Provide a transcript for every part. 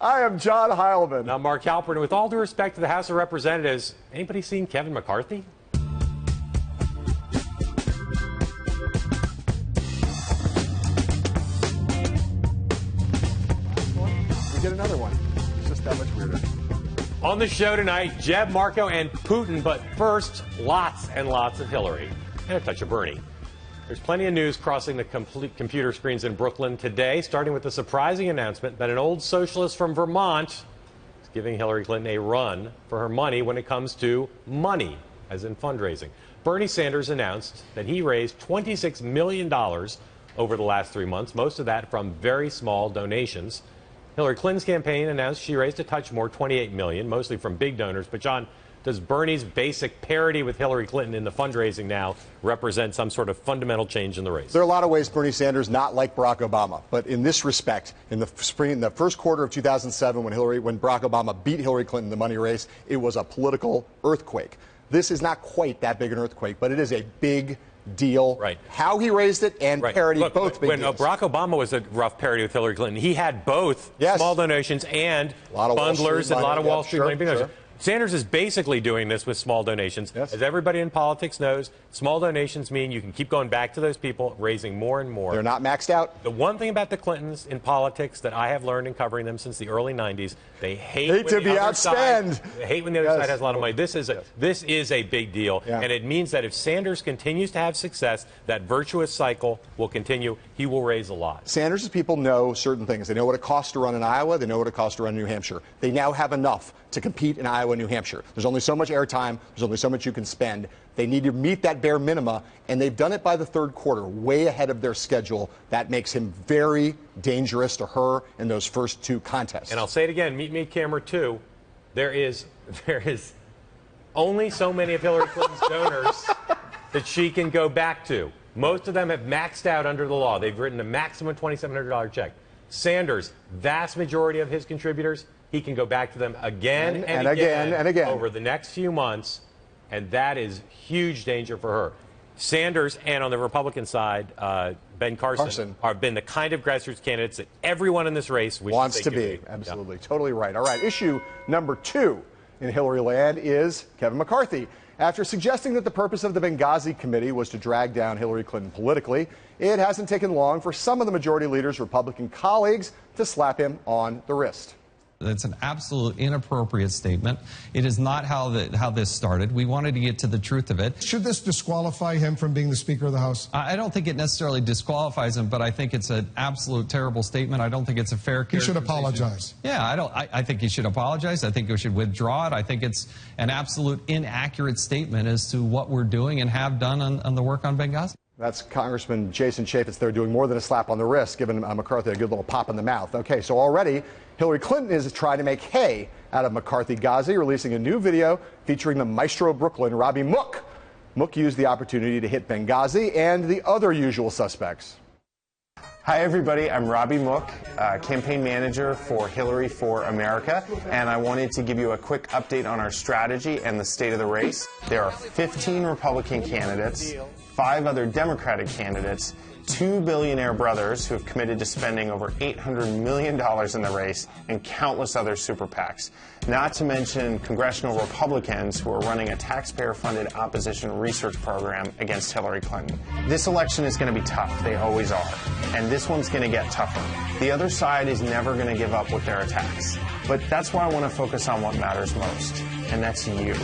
I am John Heilemann. I'm Mark Halperin. With all due respect to the House of Representatives, anybody seen Kevin McCarthy? We get another one. It's just that much weirder. On the show tonight, Jeb, Marco, and Putin. But first, lots and lots of Hillary and a touch of Bernie. There's plenty of news crossing the computer screens in Brooklyn today, starting with the surprising announcement that an old socialist from Vermont is giving Hillary Clinton a run for her money when it comes to money, as in fundraising. Bernie Sanders announced that he raised $26 million over the last 3 months, most of that from very small donations. Hillary Clinton's campaign announced she raised a touch more, $28 million, mostly from big donors. But, John, does Bernie's basic parity with Hillary Clinton in the fundraising now represent some sort of fundamental change in the race? There are a lot of ways Bernie Sanders not like Barack Obama. But in this respect, in the first quarter of 2007, when Barack Obama beat Hillary Clinton in the money race, it was a political earthquake. This is not quite that big an earthquake, but it is a big deal. Right. How he raised it and parity, Look, both big when deals. Barack Obama was a rough parity with Hillary Clinton, he had both small donations and bundlers and a lot of Wall Street money. Sure. Sanders is basically doing this with small donations. Yes. As everybody in politics knows, small donations mean you can keep going back to those people, raising more and more. They're not maxed out. The one thing about the Clintons in politics that I have learned in covering them since the early 90s, they hate to be outspent. They hate when the other side has a lot of money. This is a big deal, and it means that if Sanders continues to have success, that virtuous cycle will continue. He will raise a lot. Sanders' people know certain things. They know what it costs to run in Iowa. They know what it costs to run in New Hampshire. They now have enough to compete in Iowa and New Hampshire. There's only so much airtime. There's only so much you can spend. They need to meet that bare minima, and they've done it by the third quarter, way ahead of their schedule. That makes him very dangerous to her in those first two contests. And I'll say it again, meet me at camera 2. There is only so many of Hillary Clinton's donors that she can go back to. Most of them have maxed out under the law. They've written a maximum $2,700 check. Sanders, vast majority of his contributors, he can go back to them again and again over the next few months, and that is huge danger for her. Sanders and on the Republican side, Ben Carson have been the kind of grassroots candidates that everyone in this race wants to be. Absolutely. Yeah. Totally right. All right. Issue number 2 in Hillary land is Kevin McCarthy. After suggesting that the purpose of the Benghazi committee was to drag down Hillary Clinton politically, it hasn't taken long for some of the majority leader's Republican colleagues to slap him on the wrist. It's an absolute inappropriate statement. It is not how this started. We wanted to get to the truth of it. Should this disqualify him from being the Speaker of the House? I don't think it necessarily disqualifies him, but I think it's an absolute terrible statement. I don't think it's a fair characterization. He should apologize. Yeah, I think he should apologize. I think he should withdraw it. I think it's an absolute inaccurate statement as to what we're doing and have done on the work on Benghazi. That's Congressman Jason Chaffetz there doing more than a slap on the wrist, giving McCarthy a good little pop in the mouth. Okay, so already Hillary Clinton is trying to make hay out of McCarthy-Ghazi, releasing a new video featuring the maestro of Brooklyn, Robbie Mook. Mook used the opportunity to hit Benghazi and the other usual suspects. Hi, everybody. I'm Robbie Mook, campaign manager for Hillary for America, and I wanted to give you a quick update on our strategy and the state of the race. There are 15 Republican candidates, 5 other Democratic candidates, 2 billionaire brothers who have committed to spending over $800 million in the race, and countless other super PACs. Not to mention congressional Republicans who are running a taxpayer-funded opposition research program against Hillary Clinton. This election is going to be tough. They always are. And this one's going to get tougher. The other side is never going to give up with their attacks. But that's why I want to focus on what matters most, and that's you.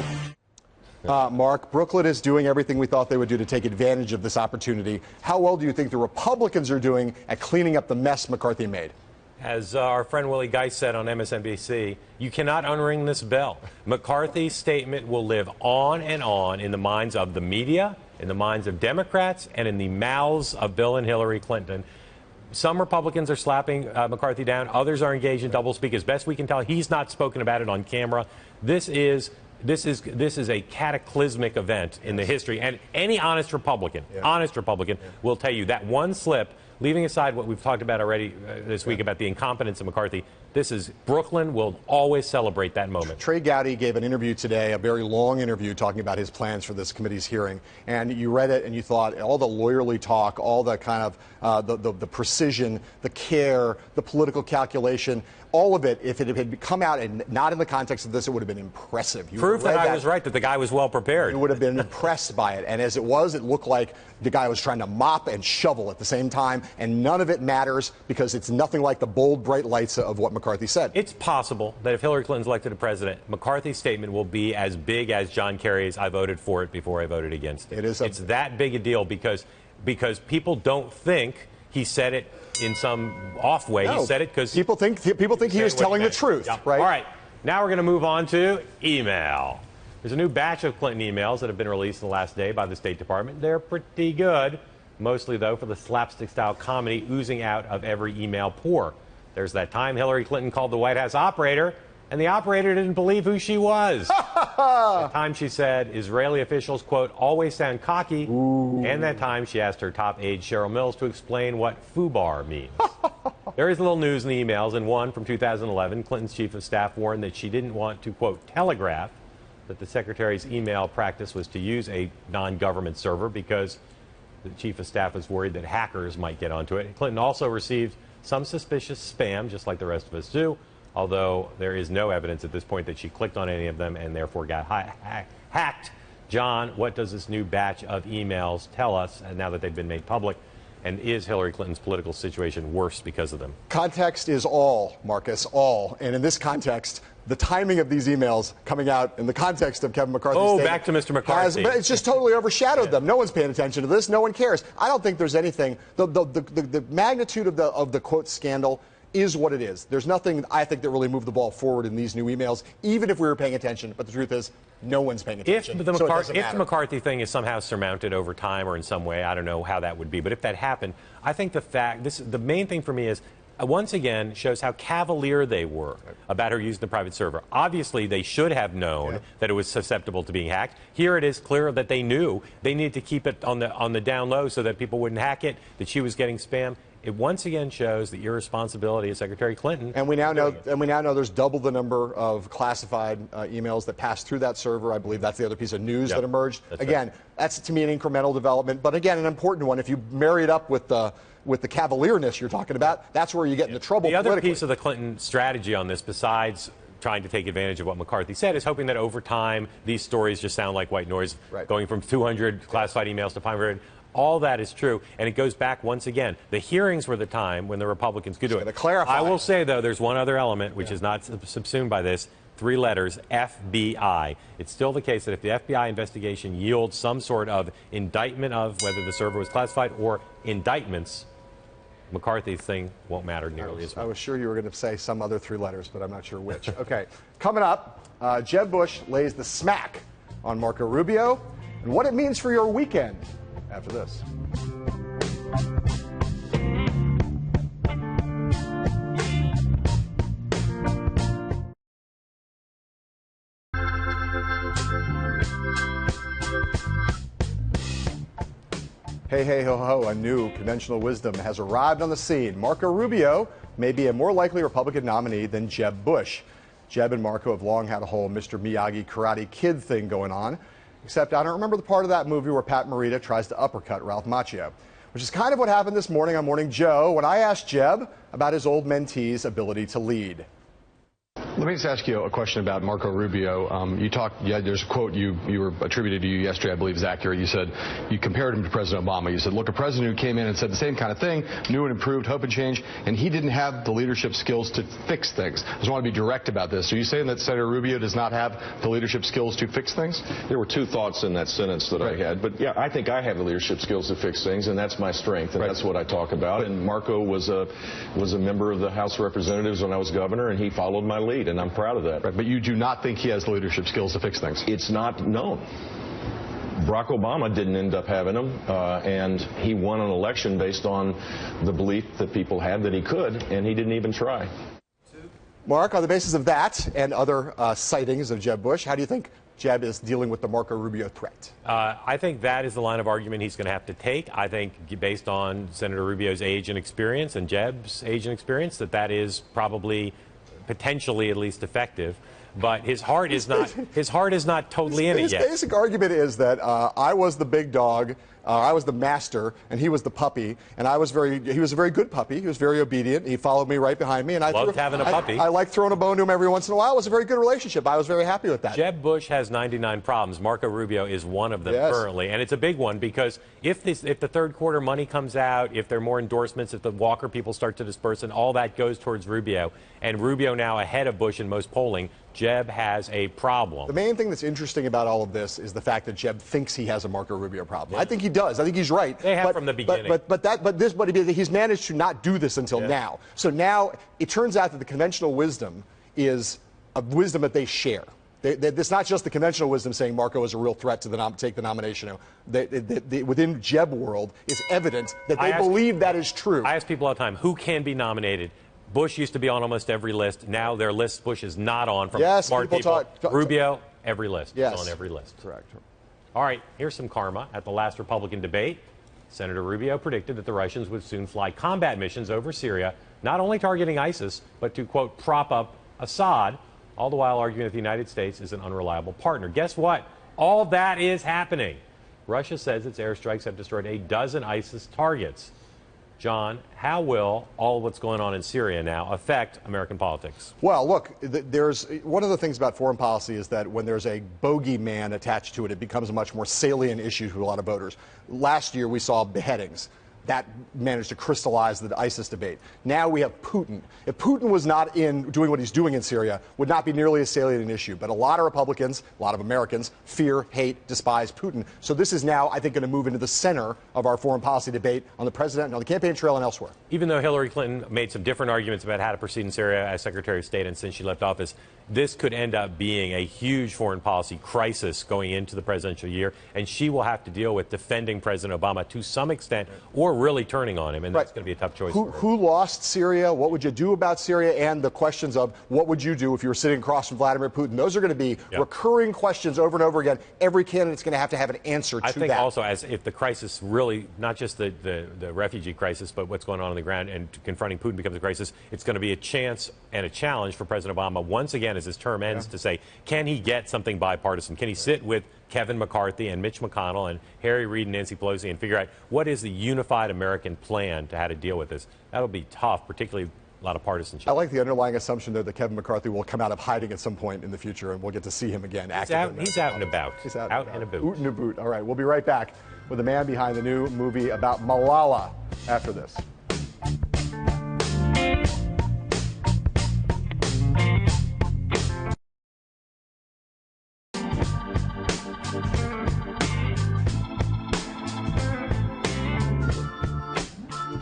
Mark, Brooklyn is doing everything we thought they would do to take advantage of this opportunity. How well do you think the Republicans are doing at cleaning up the mess McCarthy made? As our friend Willie Geist said on MSNBC, you cannot unring this bell. McCarthy's statement will live on and on in the minds of the media, in the minds of Democrats, and in the mouths of Bill and Hillary Clinton. Some Republicans are slapping McCarthy down. Others are engaged in doublespeak. As best we can tell, he's not spoken about it on camera. This is a cataclysmic event in the history, and any honest Republican will tell you that one slip, leaving aside what we've talked about already this week about the incompetence of McCarthy, Brooklyn will always celebrate that moment. Trey Gowdy gave an interview today, a very long interview, talking about his plans for this committee's hearing. And you read it and you thought all the lawyerly talk, all the kind of the precision, the care, the political calculation, all of it, if it had come out and not in the context of this, it would have been impressive. Proof that I was right, that the guy was well prepared. You would have been impressed by it. And as it was, it looked like the guy was trying to mop and shovel at the same time. And none of it matters because it's nothing like the bold, bright lights of what McCarthy said. It's possible that if Hillary Clinton's elected to president, McCarthy's statement will be as big as John Kerry's "I voted for it before I voted against it." It's that big a deal because people don't think he said it in some off way. No, he said it because people think he was telling the truth. Yep. Right? All right. Now we're going to move on to email. There's a new batch of Clinton emails that have been released in the last day by the State Department. They're pretty good, mostly, though, for the slapstick-style comedy oozing out of every email pore. There's that time Hillary Clinton called the White House operator, and the operator didn't believe who she was. The time she said Israeli officials, quote, always sound cocky. Ooh. And that time she asked her top aide, Cheryl Mills, to explain what FUBAR means. There is a little news in the emails. In one from 2011, Clinton's chief of staff warned that she didn't want to, quote, telegraph that the secretary's email practice was to use a non-government server because the chief of staff was worried that hackers might get onto it. Clinton also received some suspicious spam, just like the rest of us do, although there is no evidence at this point that she clicked on any of them and therefore got hacked. John, what does this new batch of emails tell us now that they've been made public? And is Hillary Clinton's political situation worse because of them? Context is all, Marcus, all. And in this context, the timing of these emails coming out in the context of Kevin McCarthy's statement back to Mr. McCarthy. but it's just totally overshadowed them. No one's paying attention to this. No one cares. I don't think there's anything. The magnitude of the quote scandal is what it is. There's nothing, I think, that really moved the ball forward in these new emails, even if we were paying attention. But the truth is, no one's paying attention. If the McCarthy thing is somehow surmounted over time or in some way, I don't know how that would be. But if that happened, I think the main thing for me is, once again, shows how cavalier they were about her using the private server. Obviously, they should have known that it was susceptible to being hacked. Here it is clear that they knew they needed to keep it on the down low so that people wouldn't hack it, that she was getting spam. It once again shows the irresponsibility of Secretary Clinton. And we now know there's double the number of classified emails that passed through that server. I believe that's the other piece of news that emerged. That's to me an incremental development, but again, an important one. If you marry it up with the cavalierness you're talking about, that's where you get into trouble. The other piece of the Clinton strategy on this, besides trying to take advantage of what McCarthy said, is hoping that over time these stories just sound like white noise, going from 200 classified emails to 500. All that is true, and it goes back once again. The hearings were the time when the Republicans could do it. To clarify. I will say, though, there's one other element which is not subsumed by this. 3 letters, FBI. It's still the case that if the FBI investigation yields some sort of indictment of whether the server was classified or indictments, McCarthy's thing won't matter nearly as much. I was sure you were going to say some other 3 letters, but I'm not sure which. Okay, coming up, Jeb Bush lays the smack on Marco Rubio and what it means for your weekend after this. Hey, hey, ho, ho, a new conventional wisdom has arrived on the scene. Marco Rubio may be a more likely Republican nominee than Jeb Bush. Jeb and Marco have long had a whole Mr. Miyagi Karate Kid thing going on, except I don't remember the part of that movie where Pat Morita tries to uppercut Ralph Macchio, which is kind of what happened this morning on Morning Joe when I asked Jeb about his old mentee's ability to lead. Let me just ask you a question about Marco Rubio. There's a quote you were attributed to you yesterday, I believe is accurate. You said, you compared him to President Obama. You said, look, a president who came in and said the same kind of thing, new and improved, hope and change, and he didn't have the leadership skills to fix things. I just want to be direct about this. Are you saying that Senator Rubio does not have the leadership skills to fix things? There were 2 thoughts in that sentence that I had, but yeah, I think I have the leadership skills to fix things, and that's my strength, and that's what I talk about. And Marco was a member of the House of Representatives when I was governor, and he followed my lead, and I'm proud of that. Right, but you do not think he has the leadership skills to fix things? It's not known. Barack Obama didn't end up having them, and he won an election based on the belief that people had that he could, and he didn't even try. Mark, on the basis of that and other sightings of Jeb Bush, how do you think Jeb is dealing with the Marco Rubio threat? I think that is the line of argument he's going to have to take. I think based on Senator Rubio's age and experience and Jeb's age and experience, that is probably potentially at least effective. But his heart is not. His heart is not totally in it yet. His basic argument is that I was the big dog, I was the master, and he was the puppy. And he was a very good puppy. He was very obedient. He followed me right behind me, and Loved having a puppy. I liked throwing a bone to him every once in a while. It was a very good relationship. I was very happy with that. Jeb Bush has 99 problems. Marco Rubio is one of them currently, and it's a big one because if the third quarter money comes out, if there are more endorsements, if the Walker people start to disperse, and all that goes towards Rubio, and Rubio now ahead of Bush in most polling, Jeb has a problem. The main thing that's interesting about all of this is the fact that Jeb thinks he has a Marco Rubio problem. Yeah. I think he does. I think he's right. They have from the beginning. But he's managed to not do this until now. So now it turns out that the conventional wisdom is a wisdom that they share. It's not just the conventional wisdom saying Marco is a real threat to take the nomination. Within Jeb world, it's evident that they believe that is true. I ask people all the time, who can be nominated? Bush used to be on almost every list. Now their list Bush is not on from smart people. Rubio, every list. Yes. It's on every list. Correct. All right, here's some karma. At the last Republican debate, Senator Rubio predicted that the Russians would soon fly combat missions over Syria, not only targeting ISIS, but to, quote, prop up Assad, all the while arguing that the United States is an unreliable partner. Guess what? All that is happening. Russia says its airstrikes have destroyed a dozen ISIS targets. John, how will all what's going on in Syria now affect American politics? Well, look, there's one of the things about foreign policy is that when there's a bogeyman attached to it, it becomes a much more salient issue to a lot of voters. Last year, we saw beheadings. That managed to crystallize the ISIS debate. Now we have Putin. If Putin was not doing what he's doing in Syria, would not be nearly as salient an issue. But a lot of Republicans, a lot of Americans, fear, hate, despise Putin. So this is now, I think, going to move into the center of our foreign policy debate on the president, on the campaign trail, and elsewhere. Even though Hillary Clinton made some different arguments about how to proceed in Syria as Secretary of State and since she left office, this could end up being a huge foreign policy crisis going into the presidential year, and she will have to deal with defending President Obama to some extent or really turning on him, and that's going to be a tough choice. Who lost Syria? What would you do about Syria? And the questions of what would you do if you were sitting across from Vladimir Putin? Those are going to be recurring questions over and over again. Every candidate's going to have an answer to that. I think also, as if the crisis really, not just the refugee crisis, but what's going on the ground and confronting Putin becomes a crisis, it's going to be a chance and a challenge for President Obama once again as his term ends to say, can he get something bipartisan? Can he sit with Kevin McCarthy and Mitch McConnell and Harry Reid and Nancy Pelosi and figure out what is the unified American plan to how to deal with this? That'll be tough, particularly a lot of partisanship. I like the underlying assumption there that Kevin McCarthy will come out of hiding at some point in the future and we'll get to see him again. He's out and about. He's out and about. Oot and a boot. All right, we'll be right back with the man behind the new movie about Malala after this.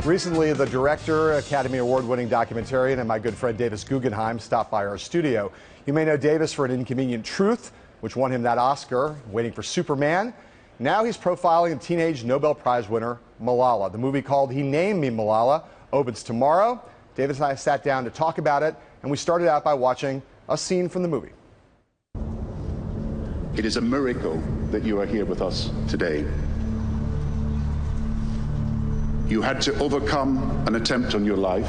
Recently, the director, Academy Award-winning documentarian, and my good friend Davis Guggenheim stopped by our studio. You may know Davis for An Inconvenient Truth, which won him that Oscar, Waiting for Superman. Now he's profiling teenage Nobel Prize winner Malala. The movie called He Named Me Malala opens tomorrow. Davis and I sat down to talk about it, and we started out by watching a scene from the movie. It is a miracle that you are here with us today. You had to overcome an attempt on your life,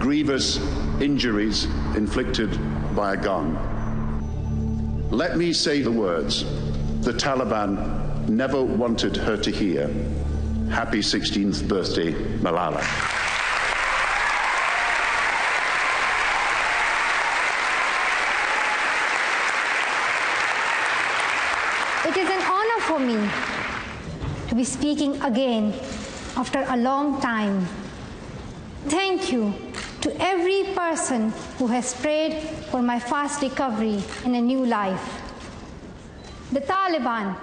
grievous injuries inflicted by a gun. Let me say the words the Taliban never wanted her to hear. Happy 16th birthday, Malala. It is an honor for me to be speaking again after a long time. Thank you to every person who has prayed for my fast recovery and a new life. The Taliban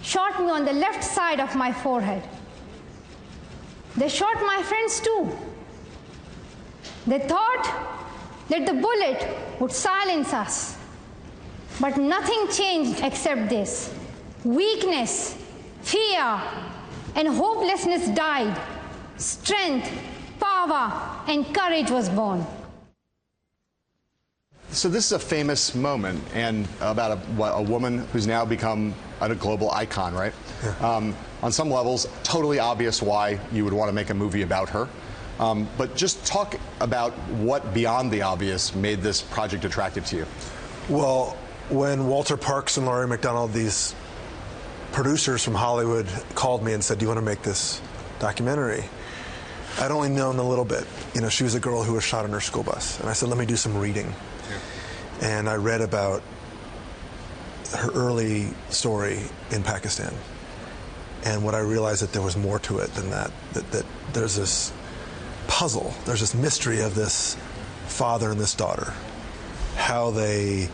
shot me on the left side of my forehead. They shot my friends too. They thought that the bullet would silence us. But nothing changed except this. Weakness, fear, and hopelessness died. Strength, power, and courage was born. So this is a famous moment, and about a woman who's now become a global icon, right? Yeah. On some levels, totally obvious why you would want to make a movie about her. But just talk about what beyond the obvious made this project attractive to you. Well, when Walter Parks and Laurie McDonald, these producers from Hollywood, called me and said, "Do you want to make this documentary?" I'd only known a little bit. You know, she was a girl who was shot on her school bus. And I said, let me do some reading. Yeah. And I read about her early story in Pakistan. And what I realized that there was more to it than that there's this puzzle, there's this mystery of this father and this daughter, how they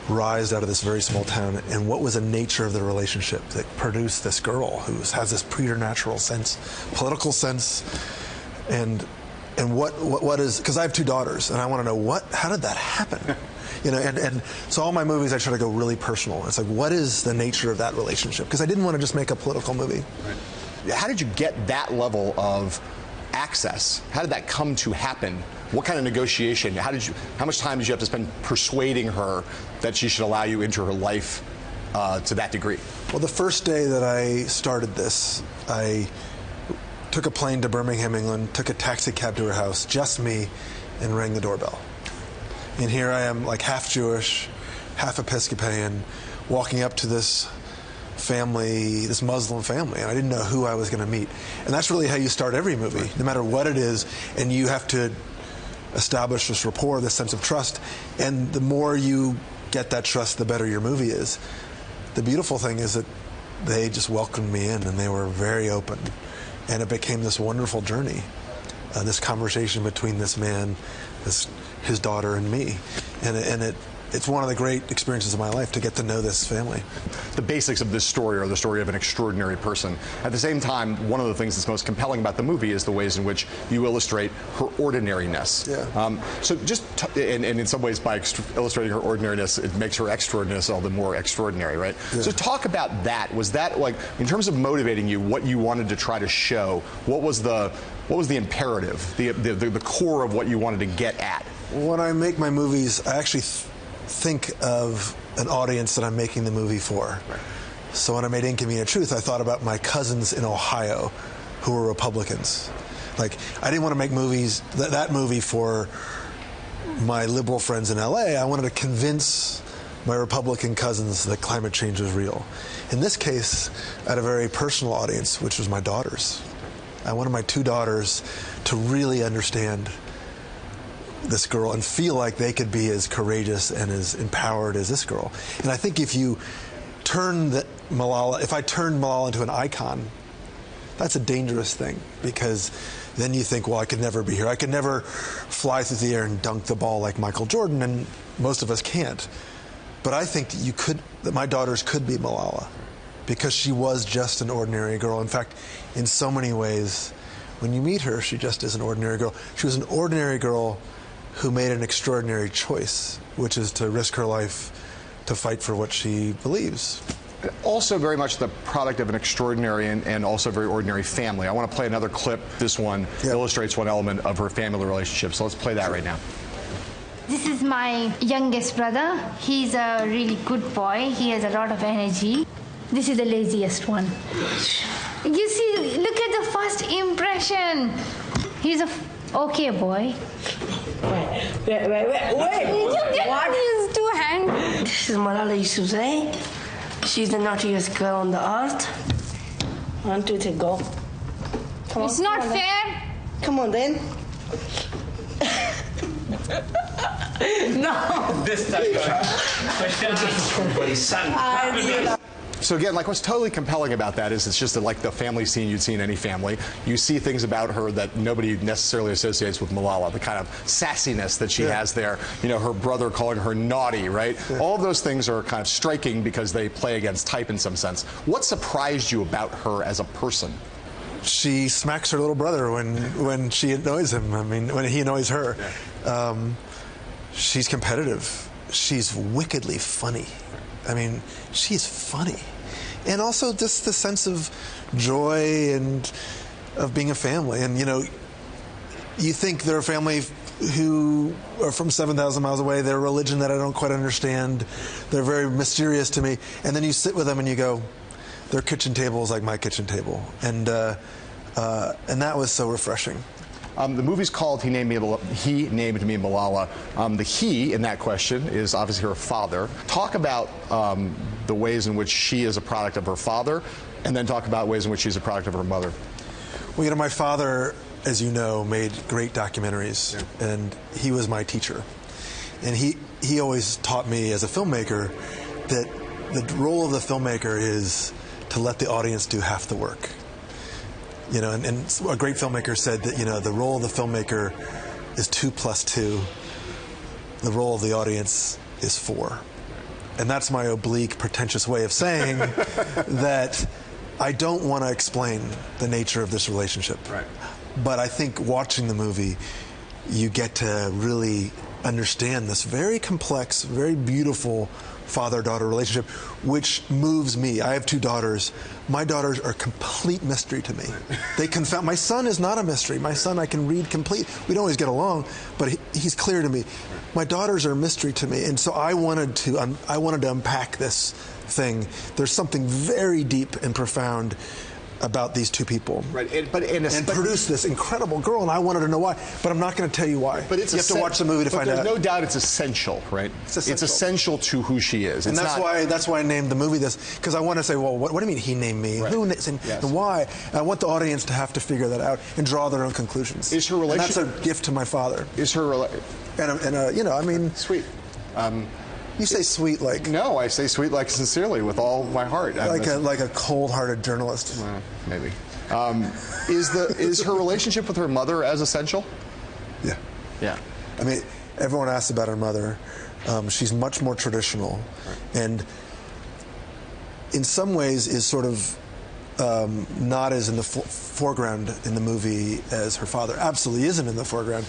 rise out of this very small town, and what was the nature of the relationship that produced this girl who has this preternatural sense, political sense, and what is, because I have 2 daughters, and I want to know how did that happen? You know, and so all my movies I try to go really personal. It's like, what is the nature of that relationship? Because I didn't want to just make a political movie. Right. How did you get that level of access? How did that come to happen? What kind of negotiation? How much time did you have to spend persuading her that she should allow you into her life to that degree? Well, the first day that I started this, I took a plane to Birmingham, England, took a taxi cab to her house, just me, and rang the doorbell. And here I am, like half Jewish, half Episcopalian, walking up to this family, this Muslim family, and I didn't know who I was going to meet. And that's really how you start every movie, no matter what it is, and you have to establish this rapport, this sense of trust, and the more you get that trust, the better your movie is. The beautiful thing is that they just welcomed me in, and they were very open, and it became this wonderful journey, this conversation between this man, his daughter, and me, and it's one of the great experiences of my life to get to know this family. The basics of this story are the story of an extraordinary person. At the same time, one of the things that's most compelling about the movie is the ways in which you illustrate her ordinariness. Yeah. So just, and in some ways, by illustrating her ordinariness, it makes her extraordinariness all the more extraordinary, right? Yeah. So talk about that. Was that, like, in terms of motivating you, what you wanted to try to show? What was the imperative, the core of what you wanted to get at? When I make my movies, I actually think of an audience that I'm making the movie for. Right. So when I made Inconvenient Truth, I thought about my cousins in Ohio who were Republicans. Like, I didn't want to make movies, that movie for my liberal friends in LA. I wanted to convince my Republican cousins that climate change was real. In this case, I had a very personal audience, which was my daughters. I wanted my 2 daughters to really understand this girl and feel like they could be as courageous and as empowered as this girl. And I think if I turned Malala into an icon, that's a dangerous thing, because then you think, well, I could never be here. I could never fly through the air and dunk the ball like Michael Jordan, and most of us can't. But I think that my daughters could be Malala, because she was just an ordinary girl. In fact, in so many ways, when you meet her, she just is an ordinary girl. She was an ordinary girl who made an extraordinary choice, which is to risk her life to fight for what she believes. Also very much the product of an extraordinary and also very ordinary family. I want to play another clip. This one illustrates one element of her family relationship, so let's play that right now. This is my youngest brother. He's a really good boy. He has a lot of energy. This is the laziest one. You see, look at the first impression. He's a okay boy. Wait. You get his 2 hands. This is Malala Yousafzai. She's the naughtiest girl on the earth. 1, 2, 3, go. Come on. It's not fair. Come on, then. No. This time. So again, like, what's totally compelling about that is it's just like the family scene you'd see in any family. You see things about her that nobody necessarily associates with Malala, the kind of sassiness that she has there. You know, her brother calling her naughty, right? Yeah. All of those things are kind of striking because they play against type in some sense. What surprised you about her as a person? She smacks her little brother when she annoys him. I mean, when he annoys her. Yeah. She's competitive. She's wickedly funny. I mean, she's funny. And also just the sense of joy and of being a family. And, you know, you think they're a family who are from 7,000 miles away. They're a religion that I don't quite understand. They're very mysterious to me. And then you sit with them and you go, their kitchen table is like my kitchen table. And that was so refreshing. The movie's called He Named Me Malala. The he in that question is obviously her father. Talk about the ways in which she is a product of her father, and then talk about ways in which she's a product of her mother. Well, you know, my father, as you know, made great documentaries, and he was my teacher. And he always taught me as a filmmaker that the role of the filmmaker is to let the audience do half the work. You know, and a great filmmaker said that, you know, the role of the filmmaker is 2 + 2. The role of the audience is 4. And that's my oblique, pretentious way of saying that I don't want to explain the nature of this relationship. Right. But I think watching the movie, you get to really understand this very complex, very beautiful father-daughter relationship, which moves me. I have 2 daughters. My daughters are a complete mystery to me. They confound. My son is not a mystery. My son I can read complete. We don't always get along, but he's clear to me. My daughters are a mystery to me, and so I wanted to unpack this thing. There's something very deep and profound about these 2 people, right? And produce this incredible girl, and I wanted to know why, but I'm not going to tell you why. But you have to watch the movie to find out. There's no doubt it's essential, right? It's essential to who she is. And that's why I named the movie this, because I want to say, well, what do you mean he named me? Right. Who and why? And I want the audience to have to figure that out and draw their own conclusions. Is her relationship? And that's a gift to my father. Is her you know, I mean, sweet. You say sweet like... No, I say sweet like sincerely with all my heart. Like a cold-hearted journalist. Well, maybe. Is her relationship with her mother as essential? Yeah. Yeah. I mean, everyone asks about her mother. She's much more traditional, and in some ways is sort of not as in the foreground in the movie as her father. Absolutely isn't in the foreground.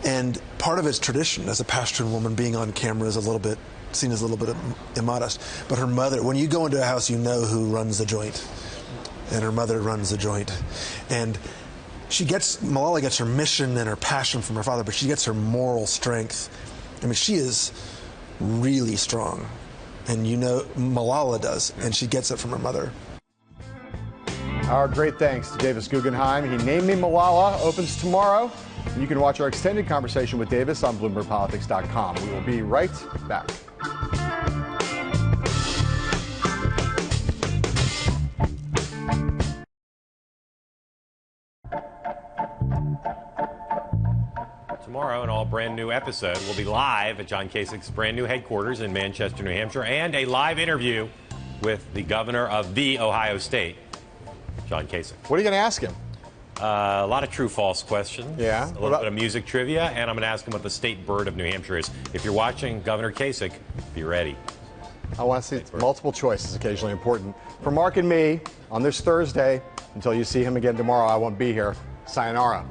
And part of it's tradition. As a Pashtun woman, being on camera is seen as a little bit immodest. But her mother, when you go into a house, you know who runs the joint. And her mother runs the joint. And Malala gets her mission and her passion from her father, but she gets her moral strength. I mean, she is really strong. And you know, Malala does. And she gets it from her mother. Our great thanks to Davis Guggenheim. He Named Me Malala opens tomorrow. You can watch our extended conversation with Davis on BloombergPolitics.com. We will be right back. Tomorrow, an all brand new episode will be live at John Kasich's brand new headquarters in Manchester, New Hampshire, and a live interview with the governor of the Ohio State, John Kasich. What are you going to ask him? A lot of true-false questions. Yeah. A little bit of music trivia, and I'm going to ask him what the state bird of New Hampshire is. If you're watching Governor Kasich, be ready. I want to see multiple choice is occasionally important. For Mark and me, on this Thursday, until you see him again tomorrow, I won't be here. Sayonara.